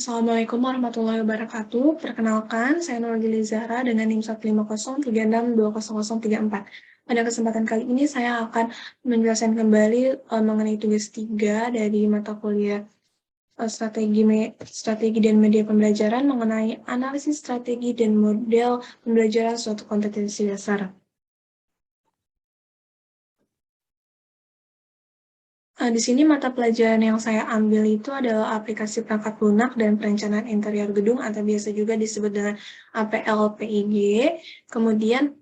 Assalamualaikum warahmatullahi wabarakatuh. Perkenalkan, saya Nurul Zahra dengan NIM 15036200034. Pada kesempatan kali ini saya akan menjelaskan kembali mengenai tugas 3 dari mata kuliah strategi dan media pembelajaran mengenai analisis strategi dan model pembelajaran suatu kompetensi dasar. Di sini mata pelajaran yang saya ambil itu adalah aplikasi perangkat lunak dan perencanaan interior gedung atau biasa juga disebut dengan APL-PIG. Kemudian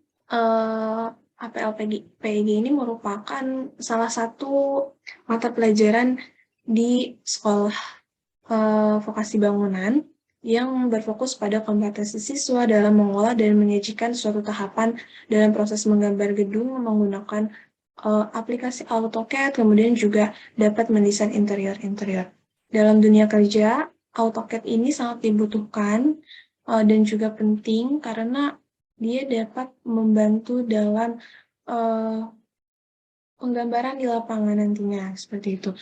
APL-PIG ini merupakan salah satu mata pelajaran di sekolah vokasi bangunan yang berfokus pada kompetensi siswa dalam mengolah dan menyajikan suatu tahapan dalam proses menggambar gedung menggunakan aplikasi AutoCAD, kemudian juga dapat mendesain interior-interior. Dalam dunia kerja, AutoCAD ini sangat dibutuhkan dan juga penting karena dia dapat membantu dalam penggambaran di lapangan nantinya, seperti itu.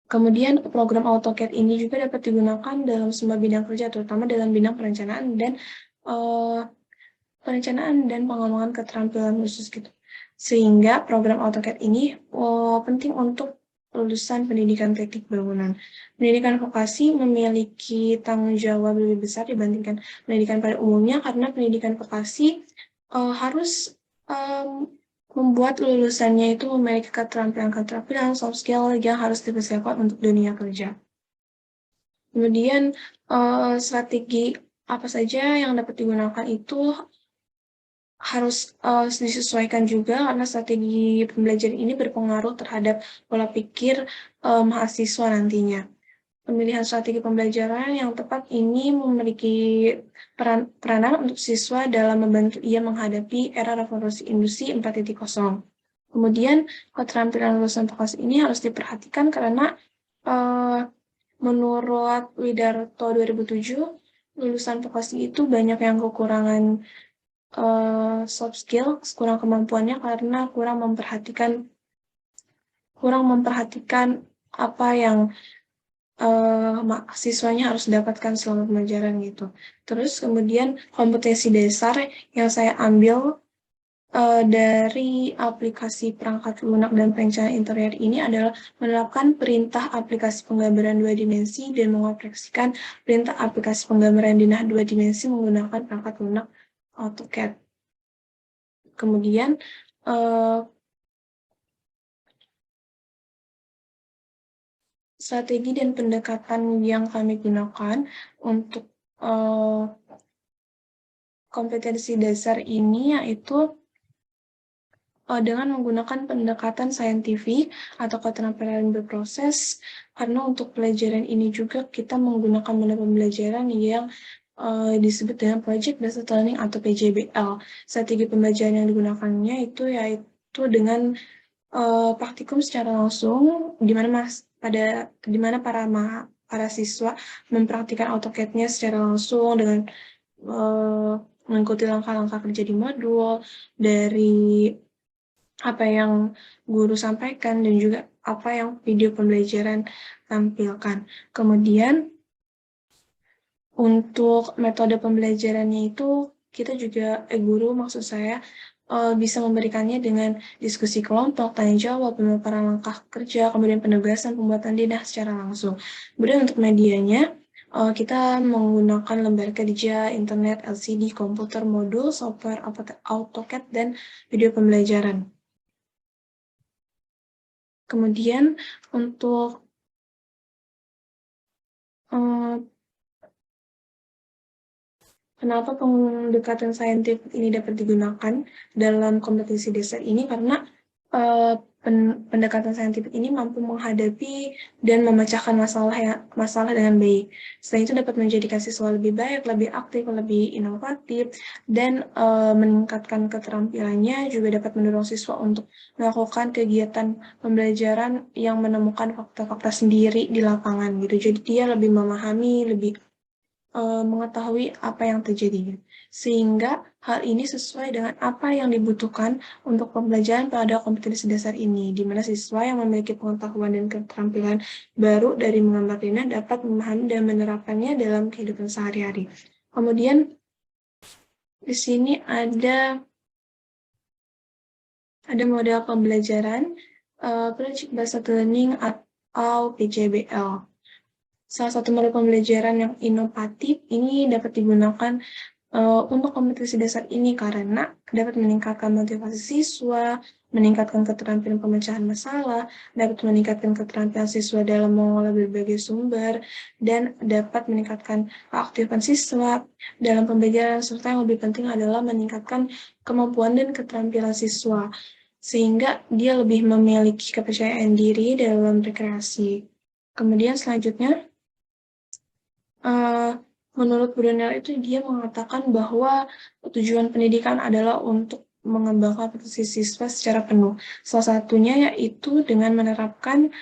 Kemudian program AutoCAD ini juga dapat digunakan dalam semua bidang kerja, terutama dalam bidang perencanaan dan pengembangan keterampilan khusus gitu. Sehingga program AutoCAD ini penting untuk lulusan pendidikan teknik bangunan. Pendidikan vokasi memiliki tanggung jawab lebih besar dibandingkan pendidikan pada umumnya karena pendidikan vokasi harus membuat lulusannya itu memiliki keterampilan soft skill yang harus dipersiapkan untuk dunia kerja. Kemudian strategi apa saja yang dapat digunakan itu harus disesuaikan juga karena strategi pembelajaran ini berpengaruh terhadap pola pikir mahasiswa nantinya. Pemilihan strategi pembelajaran yang tepat ini memiliki peranan untuk siswa dalam membantu ia menghadapi era revolusi industri 4.0. Kemudian keterampilan lulusan vokasi ini harus diperhatikan karena menurut Widarto 2007, lulusan vokasi itu banyak yang kekurangan soft skill, kurang kemampuannya karena kurang memperhatikan apa yang siswanya harus dapatkan selama pembelajaran gitu. Terus kemudian kompetensi dasar yang saya ambil dari aplikasi perangkat lunak dan perencanaan interior ini adalah menerapkan perintah aplikasi penggambaran 2 dimensi dan mengoperasikan perintah aplikasi penggambaran denah 2 dimensi menggunakan perangkat lunak AutoCAD. Kemudian strategi dan pendekatan yang kami gunakan untuk kompetensi dasar ini yaitu dengan menggunakan pendekatan saintifik atau keterampilan berproses, karena untuk pelajaran ini juga kita menggunakan model pembelajaran yang disebut dengan Project Based Learning atau PJBL. Strategi pembelajaran yang digunakannya yaitu dengan praktikum secara langsung, di mana para siswa mempraktikkan AutoCAD-nya secara langsung dengan mengikuti langkah-langkah kerja di modul dari apa yang guru sampaikan dan juga apa yang video pembelajaran tampilkan. Kemudian untuk metode pembelajarannya itu kita juga guru maksud saya bisa memberikannya dengan diskusi kelompok, tanya jawab, pemaparan langkah kerja, kemudian penugasan, pembuatan denah secara langsung. Kemudian untuk medianya kita menggunakan lembar kerja, internet, LCD, komputer, modul, software, AutoCAD, dan video pembelajaran. Kemudian untuk kenapa pendekatan saintifik ini dapat digunakan dalam kompetensi dasar ini? Karena pendekatan saintifik ini mampu menghadapi dan memecahkan masalah dengan baik. Selain itu dapat menjadikan siswa lebih baik, lebih aktif, lebih inovatif, dan meningkatkan keterampilannya, juga dapat mendorong siswa untuk melakukan kegiatan pembelajaran yang menemukan fakta-fakta sendiri di lapangan gitu. Jadi dia lebih memahami, lebih mengetahui apa yang terjadi. Sehingga hal ini sesuai dengan apa yang dibutuhkan untuk pembelajaran pada kompetensi dasar ini, di mana siswa yang memiliki pengetahuan dan keterampilan baru dari menggambar Rina dapat memahami dan menerapkannya dalam kehidupan sehari-hari. Kemudian di sini ada model pembelajaran Project Based Learning atau PJBL. Salah satu model pembelajaran yang inovatif ini dapat digunakan untuk kompetensi dasar ini karena dapat meningkatkan motivasi siswa, meningkatkan keterampilan pemecahan masalah, dapat meningkatkan keterampilan siswa dalam mengolah berbagai sumber, dan dapat meningkatkan keaktifan siswa dalam pembelajaran, serta yang lebih penting adalah meningkatkan kemampuan dan keterampilan siswa, sehingga dia lebih memiliki kepercayaan diri dalam rekreasi. Kemudian selanjutnya, menurut Brunel itu dia mengatakan bahwa tujuan pendidikan adalah untuk mengembangkan potensi siswa secara penuh. Salah satunya yaitu dengan menerapkan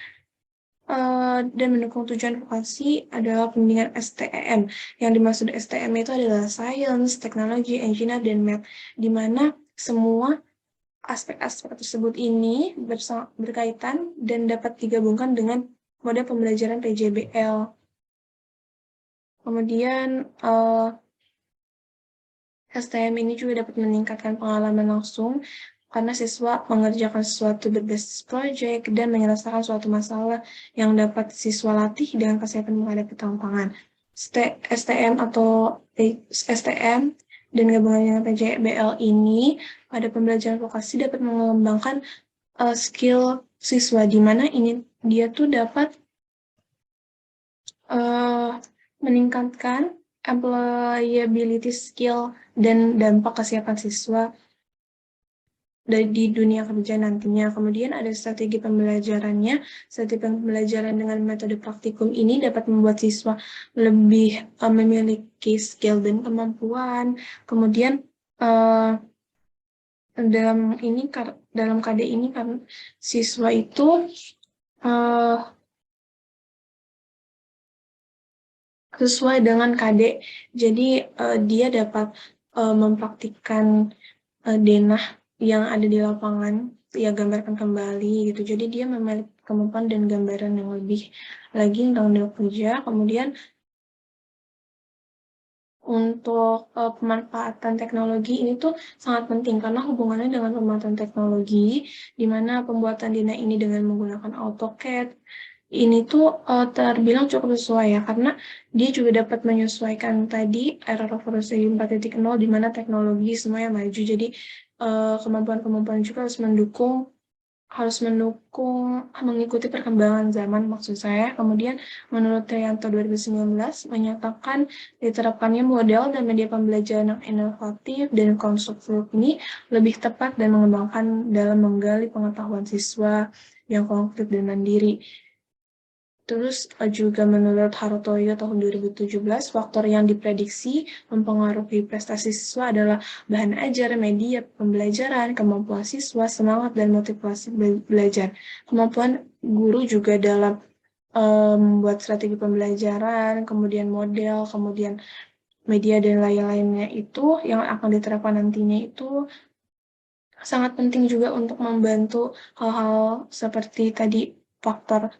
dan mendukung tujuan vokasi adalah pendidikan STEM. Yang dimaksud STEM itu adalah Science, Technology, Engineer, dan Math, di mana semua aspek-aspek tersebut ini berkaitan dan dapat digabungkan dengan model pembelajaran PJBL. Kemudian, STM ini juga dapat meningkatkan pengalaman langsung karena siswa mengerjakan sesuatu berbasis project dan menyelesaikan suatu masalah yang dapat siswa latih dengan kesiapan menghadapi tantangan. STM atau STM dan gabungan dengan PJBL ini pada pembelajaran vokasi dapat mengembangkan skill siswa, di mana ini dia tuh dapat meningkatkan employability skill dan dampak kesiapan siswa di dunia kerja nantinya. Kemudian ada strategi pembelajarannya. Strategi pembelajaran dengan metode praktikum ini dapat membuat siswa lebih memiliki skill dan kemampuan. Kemudian dalam KD ini kan siswa itu sesuai dengan KD. Jadi dia dapat mempraktikkan denah yang ada di lapangan, ya gambarkan kembali gitu. Jadi dia memiliki kemampuan dan gambaran yang lebih lagi tentang dunia kerja. Kemudian untuk pemanfaatan teknologi ini tuh sangat penting karena hubungannya dengan pemanfaatan teknologi, di mana pembuatan denah ini dengan menggunakan AutoCAD ini tuh terbilang cukup sesuai ya, karena dia juga dapat menyesuaikan tadi era revolusi 4.0 di mana teknologi semuanya maju. Jadi kemampuan-kemampuan juga harus mengikuti perkembangan zaman maksud saya. Kemudian menurut Trianto 2019 menyatakan diterapkannya model dan media pembelajaran yang inovatif dan konstruktif ini lebih tepat dan mengembangkan dalam menggali pengetahuan siswa yang konkret dan mandiri. Terus juga menurut Hartoyo tahun 2017, faktor yang diprediksi mempengaruhi prestasi siswa adalah bahan ajar, media pembelajaran, kemampuan siswa, semangat, dan motivasi belajar. Kemampuan guru juga dalam membuat strategi pembelajaran, kemudian model, kemudian media, dan lain-lainnya itu yang akan diterapkan nantinya itu sangat penting juga untuk membantu hal-hal seperti tadi faktor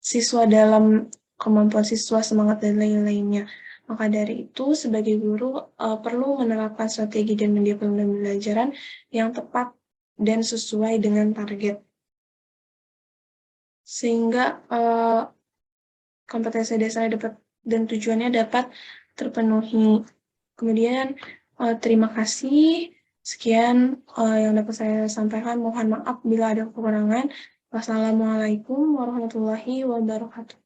siswa dalam kemampuan siswa, semangat, dan lain-lainnya. Maka dari itu, sebagai guru perlu menerapkan strategi dan media pembelajaran yang tepat dan sesuai dengan target. Sehingga kompetensi dasarnya dapat dan tujuannya dapat terpenuhi. Kemudian, terima kasih. Sekian yang dapat saya sampaikan. Mohon maaf bila ada kekurangan. Wassalamualaikum warahmatullahi wabarakatuh.